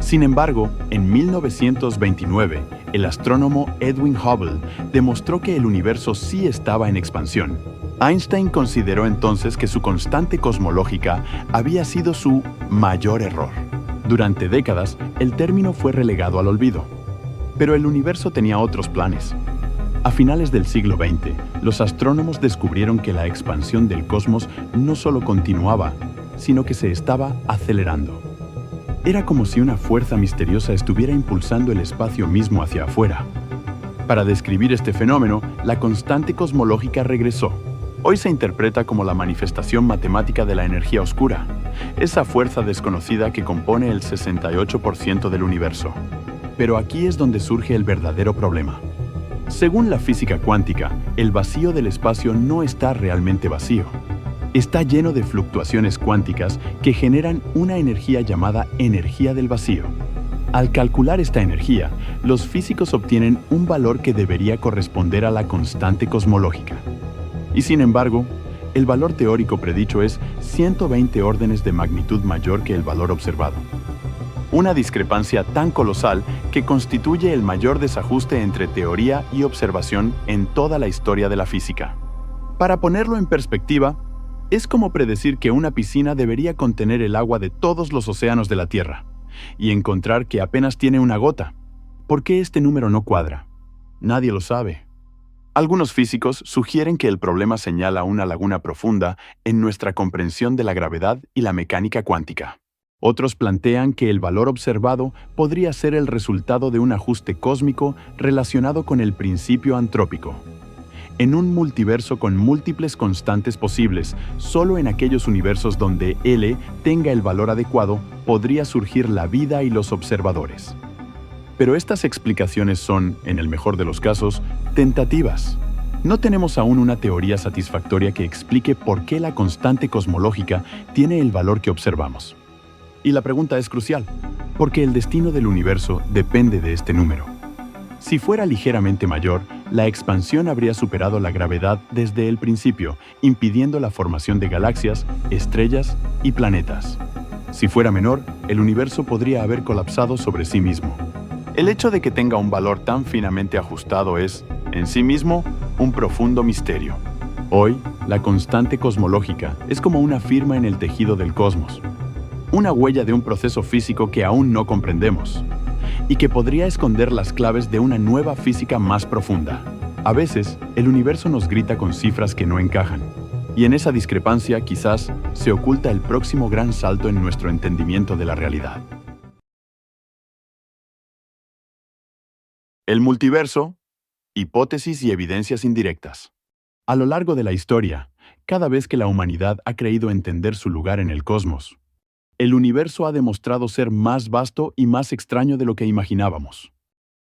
Sin embargo, en 1929, el astrónomo Edwin Hubble demostró que el universo sí estaba en expansión. Einstein consideró entonces que su constante cosmológica había sido su mayor error. Durante décadas, el término fue relegado al olvido. Pero el universo tenía otros planes. A finales del siglo XX, los astrónomos descubrieron que la expansión del cosmos no solo continuaba, sino que se estaba acelerando. Era como si una fuerza misteriosa estuviera impulsando el espacio mismo hacia afuera. Para describir este fenómeno, la constante cosmológica regresó. Hoy se interpreta como la manifestación matemática de la energía oscura, esa fuerza desconocida que compone el 68% del universo. Pero aquí es donde surge el verdadero problema. Según la física cuántica, el vacío del espacio no está realmente vacío. Está lleno de fluctuaciones cuánticas que generan una energía llamada energía del vacío. Al calcular esta energía, los físicos obtienen un valor que debería corresponder a la constante cosmológica. Y sin embargo, el valor teórico predicho es 120 órdenes de magnitud mayor que el valor observado. Una discrepancia tan colosal que constituye el mayor desajuste entre teoría y observación en toda la historia de la física. Para ponerlo en perspectiva, es como predecir que una piscina debería contener el agua de todos los océanos de la Tierra, y encontrar que apenas tiene una gota. ¿Por qué este número no cuadra? Nadie lo sabe. Algunos físicos sugieren que el problema señala una laguna profunda en nuestra comprensión de la gravedad y la mecánica cuántica. Otros plantean que el valor observado podría ser el resultado de un ajuste cósmico relacionado con el principio antrópico. En un multiverso con múltiples constantes posibles, solo en aquellos universos donde L tenga el valor adecuado, podría surgir la vida y los observadores. Pero estas explicaciones son, en el mejor de los casos, tentativas. No tenemos aún una teoría satisfactoria que explique por qué la constante cosmológica tiene el valor que observamos. Y la pregunta es crucial, porque el destino del universo depende de este número. Si fuera ligeramente mayor, la expansión habría superado la gravedad desde el principio, impidiendo la formación de galaxias, estrellas y planetas. Si fuera menor, el universo podría haber colapsado sobre sí mismo. El hecho de que tenga un valor tan finamente ajustado es, en sí mismo, un profundo misterio. Hoy, la constante cosmológica es como una firma en el tejido del cosmos, una huella de un proceso físico que aún no comprendemos, y que podría esconder las claves de una nueva física más profunda. A veces, el universo nos grita con cifras que no encajan, y en esa discrepancia quizás se oculta el próximo gran salto en nuestro entendimiento de la realidad. El multiverso, hipótesis y evidencias indirectas. A lo largo de la historia, cada vez que la humanidad ha creído entender su lugar en el cosmos, el universo ha demostrado ser más vasto y más extraño de lo que imaginábamos.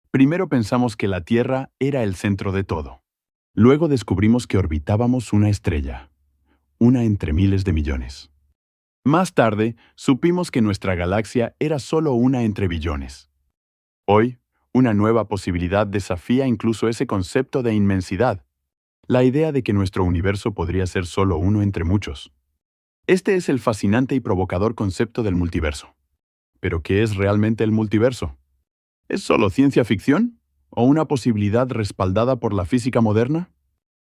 Primero pensamos que la Tierra era el centro de todo. Luego descubrimos que orbitábamos una estrella, una entre miles de millones. Más tarde, supimos que nuestra galaxia era solo una entre billones. Hoy, una nueva posibilidad desafía incluso ese concepto de inmensidad, la idea de que nuestro universo podría ser solo uno entre muchos. Este es el fascinante y provocador concepto del multiverso. ¿Pero qué es realmente el multiverso? ¿Es solo ciencia ficción? ¿O una posibilidad respaldada por la física moderna?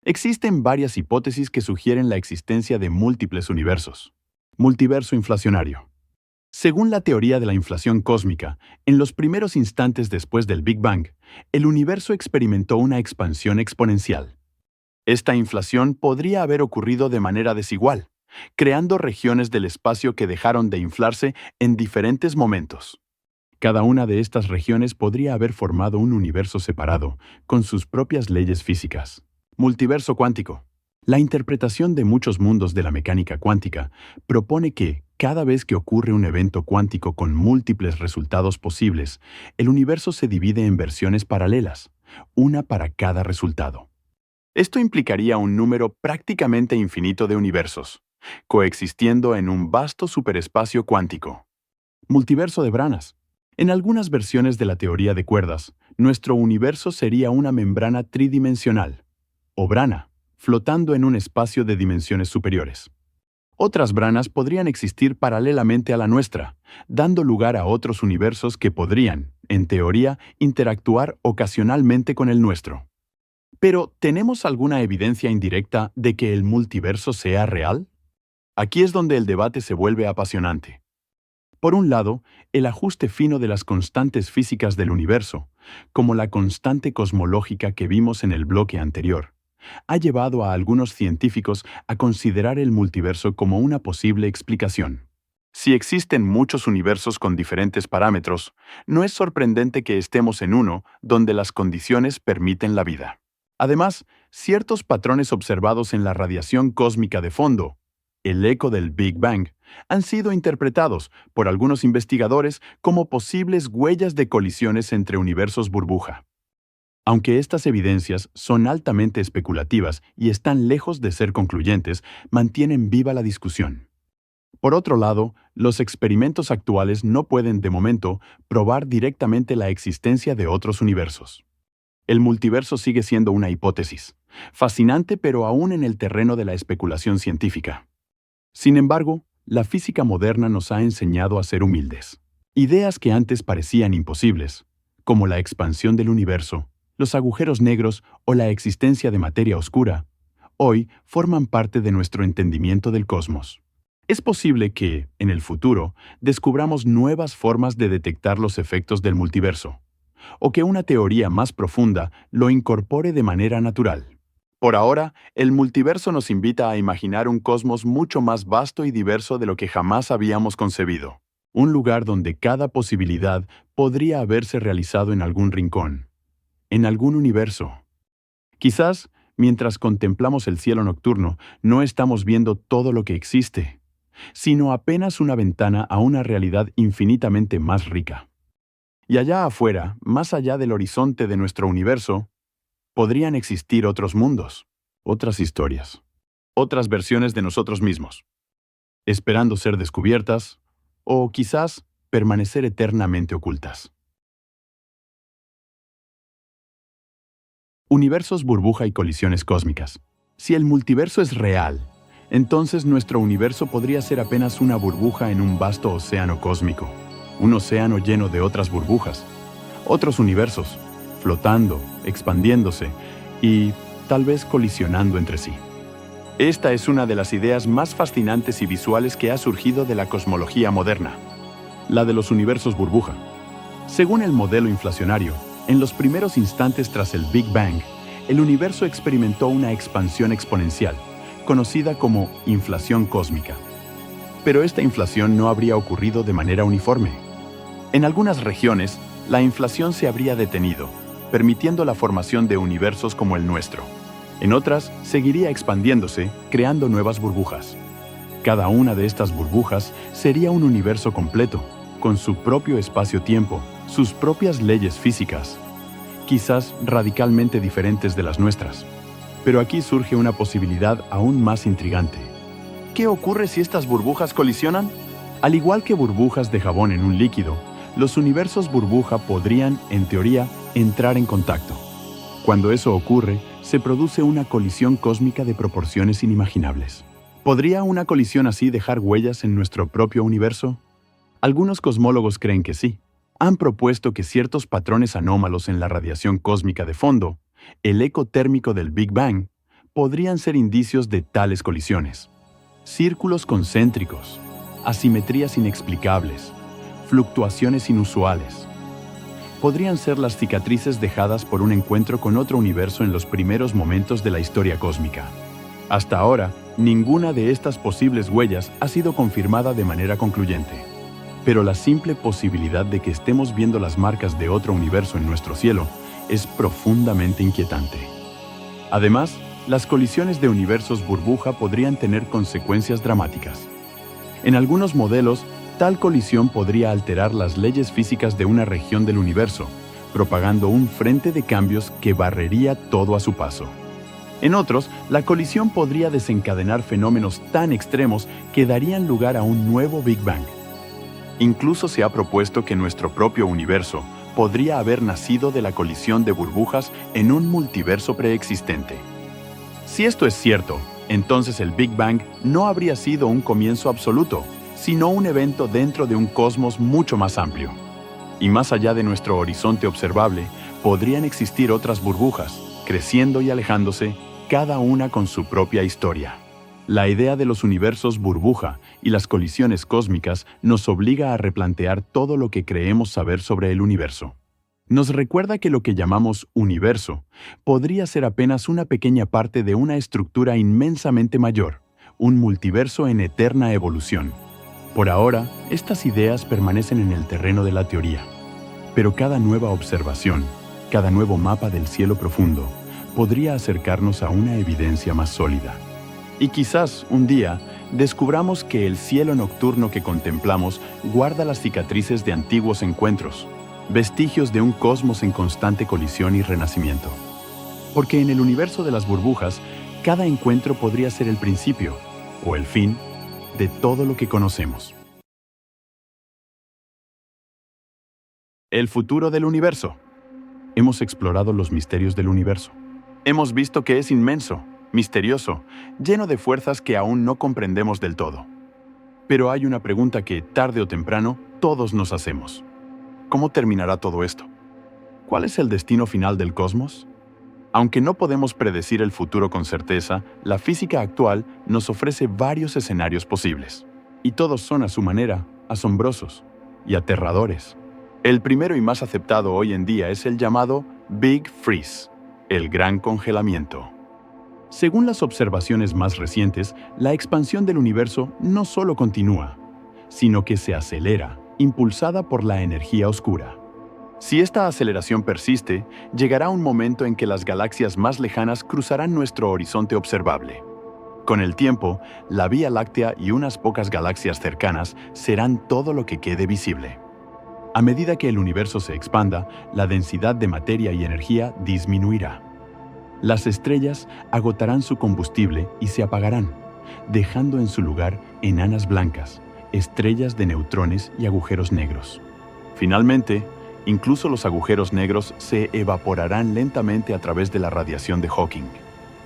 Existen varias hipótesis que sugieren la existencia de múltiples universos. Multiverso inflacionario. Según la teoría de la inflación cósmica, en los primeros instantes después del Big Bang, el universo experimentó una expansión exponencial. Esta inflación podría haber ocurrido de manera desigual, creando regiones del espacio que dejaron de inflarse en diferentes momentos. Cada una de estas regiones podría haber formado un universo separado, con sus propias leyes físicas. Multiverso cuántico. La interpretación de muchos mundos de la mecánica cuántica propone que, cada vez que ocurre un evento cuántico con múltiples resultados posibles, el universo se divide en versiones paralelas, una para cada resultado. Esto implicaría un número prácticamente infinito de universos, coexistiendo en un vasto superespacio cuántico. Multiverso de branas. En algunas versiones de la teoría de cuerdas, nuestro universo sería una membrana tridimensional, o brana, flotando en un espacio de dimensiones superiores. Otras branas podrían existir paralelamente a la nuestra, dando lugar a otros universos que podrían, en teoría, interactuar ocasionalmente con el nuestro. Pero, ¿tenemos alguna evidencia indirecta de que el multiverso sea real? Aquí es donde el debate se vuelve apasionante. Por un lado, el ajuste fino de las constantes físicas del universo, como la constante cosmológica que vimos en el bloque anterior, ha llevado a algunos científicos a considerar el multiverso como una posible explicación. Si existen muchos universos con diferentes parámetros, no es sorprendente que estemos en uno donde las condiciones permiten la vida. Además, ciertos patrones observados en la radiación cósmica de fondo, el eco del Big Bang, han sido interpretados por algunos investigadores como posibles huellas de colisiones entre universos burbuja. Aunque estas evidencias son altamente especulativas y están lejos de ser concluyentes, mantienen viva la discusión. Por otro lado, los experimentos actuales no pueden, de momento, probar directamente la existencia de otros universos. El multiverso sigue siendo una hipótesis, fascinante pero aún en el terreno de la especulación científica. Sin embargo, la física moderna nos ha enseñado a ser humildes. Ideas que antes parecían imposibles, como la expansión del universo, los agujeros negros o la existencia de materia oscura, hoy forman parte de nuestro entendimiento del cosmos. Es posible que, en el futuro, descubramos nuevas formas de detectar los efectos del multiverso, o que una teoría más profunda lo incorpore de manera natural. Por ahora, el multiverso nos invita a imaginar un cosmos mucho más vasto y diverso de lo que jamás habíamos concebido. Un lugar donde cada posibilidad podría haberse realizado en algún rincón, en algún universo. Quizás, Mientras contemplamos el cielo nocturno, no estamos viendo todo lo que existe, sino apenas una ventana a una realidad infinitamente más rica. Y allá afuera, más allá del horizonte de nuestro universo, podrían existir otros mundos, otras historias, otras versiones de nosotros mismos, esperando ser descubiertas o quizás permanecer eternamente ocultas. Universos burbuja y colisiones cósmicas. Si el multiverso es real, entonces nuestro universo podría ser apenas una burbuja en un vasto océano cósmico, un océano lleno de otras burbujas, otros universos, flotando, expandiéndose y tal vez colisionando entre sí. Esta es una de las ideas más fascinantes y visuales que ha surgido de la cosmología moderna, la de los universos burbuja. Según el modelo inflacionario, en los primeros instantes tras el Big Bang, el universo experimentó una expansión exponencial, conocida como inflación cósmica. Pero esta inflación no habría ocurrido de manera uniforme. En algunas regiones, la inflación se habría detenido, permitiendo la formación de universos como el nuestro. En otras, seguiría expandiéndose, creando nuevas burbujas. Cada una de estas burbujas sería un universo completo, con su propio espacio-tiempo, sus propias leyes físicas, quizás radicalmente diferentes de las nuestras. Pero aquí surge una posibilidad aún más intrigante. ¿Qué ocurre si estas burbujas colisionan? Al igual que burbujas de jabón en un líquido, los universos burbuja podrían, en teoría, entrar en contacto. Cuando eso ocurre, se produce una colisión cósmica de proporciones inimaginables. ¿Podría una colisión así dejar huellas en nuestro propio universo? Algunos cosmólogos creen que sí. Han propuesto que ciertos patrones anómalos en la radiación cósmica de fondo, el eco térmico del Big Bang, podrían ser indicios de tales colisiones. Círculos concéntricos, asimetrías inexplicables, fluctuaciones inusuales. Podrían ser las cicatrices dejadas por un encuentro con otro universo en los primeros momentos de la historia cósmica. Hasta ahora, ninguna de estas posibles huellas ha sido confirmada de manera concluyente. Pero la simple posibilidad de que estemos viendo las marcas de otro universo en nuestro cielo es profundamente inquietante. Además, las colisiones de universos burbuja podrían tener consecuencias dramáticas. En algunos modelos, tal colisión podría alterar las leyes físicas de una región del universo, propagando un frente de cambios que barrería todo a su paso. En otros, la colisión podría desencadenar fenómenos tan extremos que darían lugar a un nuevo Big Bang. Incluso se ha propuesto que nuestro propio universo podría haber nacido de la colisión de burbujas en un multiverso preexistente. Si esto es cierto, entonces el Big Bang no habría sido un comienzo absoluto, sino un evento dentro de un cosmos mucho más amplio. Y más allá de nuestro horizonte observable, podrían existir otras burbujas, creciendo y alejándose, cada una con su propia historia. La idea de los universos burbuja y las colisiones cósmicas nos obliga a replantear todo lo que creemos saber sobre el universo. Nos recuerda que lo que llamamos universo podría ser apenas una pequeña parte de una estructura inmensamente mayor, un multiverso en eterna evolución. Por ahora, estas ideas permanecen en el terreno de la teoría, pero cada nueva observación, cada nuevo mapa del cielo profundo, podría acercarnos a una evidencia más sólida. Y quizás, un día, descubramos que el cielo nocturno que contemplamos guarda las cicatrices de antiguos encuentros, vestigios de un cosmos en constante colisión y renacimiento. Porque en el universo de las burbujas, cada encuentro podría ser el principio, o el fin, de todo lo que conocemos. El futuro del universo. Hemos explorado los misterios del universo. Hemos visto que es inmenso, misterioso, lleno de fuerzas que aún no comprendemos del todo. Pero hay una pregunta que, tarde o temprano, todos nos hacemos. ¿Cómo terminará todo esto? ¿Cuál es el destino final del cosmos? Aunque no podemos predecir el futuro con certeza, la física actual nos ofrece varios escenarios posibles. Y todos son, a su manera, asombrosos y aterradores. El primero y más aceptado hoy en día es el llamado Big Freeze, el gran congelamiento. Según las observaciones más recientes, la expansión del universo no solo continúa, sino que se acelera, impulsada por la energía oscura. Si esta aceleración persiste, llegará un momento en que las galaxias más lejanas cruzarán nuestro horizonte observable. Con el tiempo, la Vía Láctea y unas pocas galaxias cercanas serán todo lo que quede visible. A medida que el universo se expanda, la densidad de materia y energía disminuirá. Las estrellas agotarán su combustible y se apagarán, dejando en su lugar enanas blancas, estrellas de neutrones y agujeros negros. Finalmente, incluso los agujeros negros se evaporarán lentamente a través de la radiación de Hawking.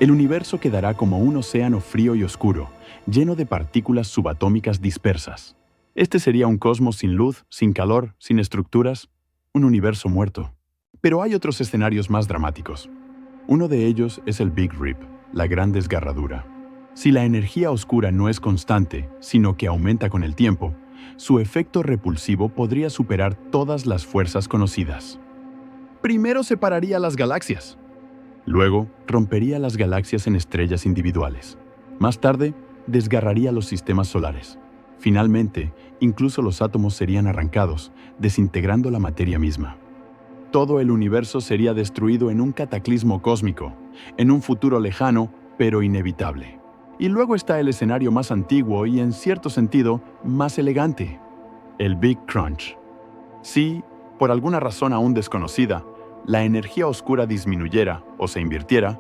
El universo quedará como un océano frío y oscuro, lleno de partículas subatómicas dispersas. Este sería un cosmos sin luz, sin calor, sin estructuras, un universo muerto. Pero hay otros escenarios más dramáticos. Uno de ellos es el Big Rip, la gran desgarradura. Si la energía oscura no es constante, sino que aumenta con el tiempo, su efecto repulsivo podría superar todas las fuerzas conocidas. Primero separaría las galaxias. Luego, rompería las galaxias en estrellas individuales. Más tarde, desgarraría los sistemas solares. Finalmente, incluso los átomos serían arrancados, desintegrando la materia misma. Todo el universo sería destruido en un cataclismo cósmico, en un futuro lejano, pero inevitable. Y luego está el escenario más antiguo y, en cierto sentido, más elegante: el Big Crunch. Si, por alguna razón aún desconocida, la energía oscura disminuyera o se invirtiera,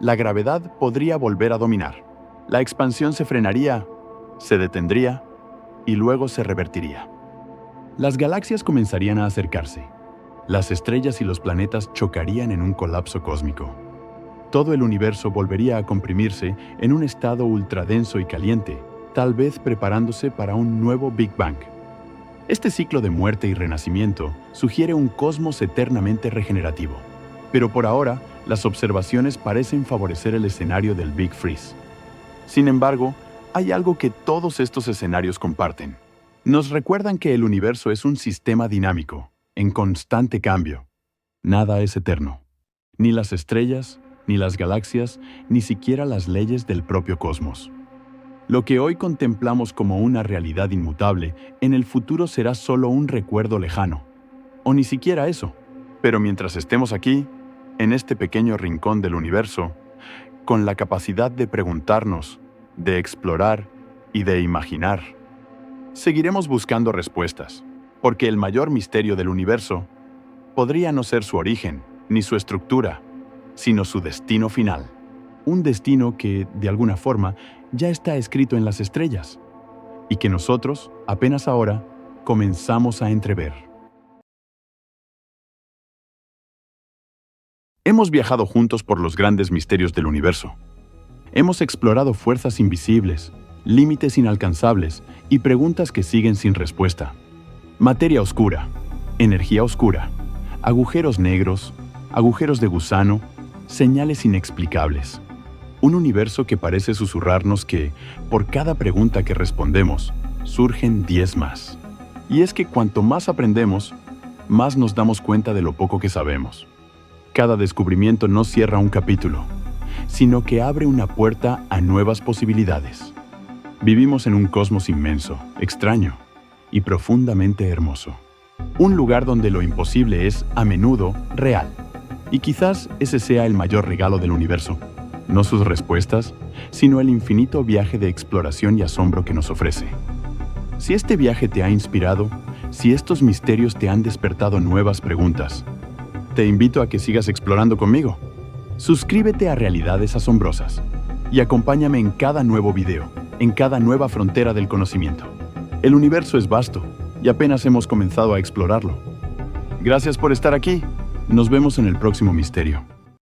la gravedad podría volver a dominar. La expansión se frenaría, se detendría y luego se revertiría. Las galaxias comenzarían a acercarse. Las estrellas y los planetas chocarían en un colapso cósmico. Todo el universo volvería a comprimirse en un estado ultradenso y caliente, tal vez preparándose para un nuevo Big Bang. Este ciclo de muerte y renacimiento sugiere un cosmos eternamente regenerativo. Pero por ahora, las observaciones parecen favorecer el escenario del Big Freeze. Sin embargo, hay algo que todos estos escenarios comparten. Nos recuerdan que el universo es un sistema dinámico, en constante cambio. Nada es eterno. Ni las estrellas, ni las galaxias, ni siquiera las leyes del propio cosmos. Lo que hoy contemplamos como una realidad inmutable, en el futuro será solo un recuerdo lejano. O ni siquiera eso. Pero mientras estemos aquí, en este pequeño rincón del universo, con la capacidad de preguntarnos, de explorar y de imaginar, seguiremos buscando respuestas, porque el mayor misterio del universo podría no ser su origen ni su estructura, sino su destino final. Un destino que, de alguna forma, ya está escrito en las estrellas y que nosotros, apenas ahora, comenzamos a entrever. Hemos viajado juntos por los grandes misterios del universo. Hemos explorado fuerzas invisibles, límites inalcanzables y preguntas que siguen sin respuesta. Materia oscura, energía oscura, agujeros negros, agujeros de gusano, señales inexplicables. Un universo que parece susurrarnos que, por cada pregunta que respondemos, surgen 10 más. Y es que cuanto más aprendemos, más nos damos cuenta de lo poco que sabemos. Cada descubrimiento no cierra un capítulo, sino que abre una puerta a nuevas posibilidades. Vivimos en un cosmos inmenso, extraño y profundamente hermoso. Un lugar donde lo imposible es, a menudo, real. Y quizás ese sea el mayor regalo del universo. No sus respuestas, sino el infinito viaje de exploración y asombro que nos ofrece. Si este viaje te ha inspirado, si estos misterios te han despertado nuevas preguntas, te invito a que sigas explorando conmigo. Suscríbete a Realidades Asombrosas y acompáñame en cada nuevo video, en cada nueva frontera del conocimiento. El universo es vasto y apenas hemos comenzado a explorarlo. Gracias por estar aquí. Nos vemos en el próximo misterio.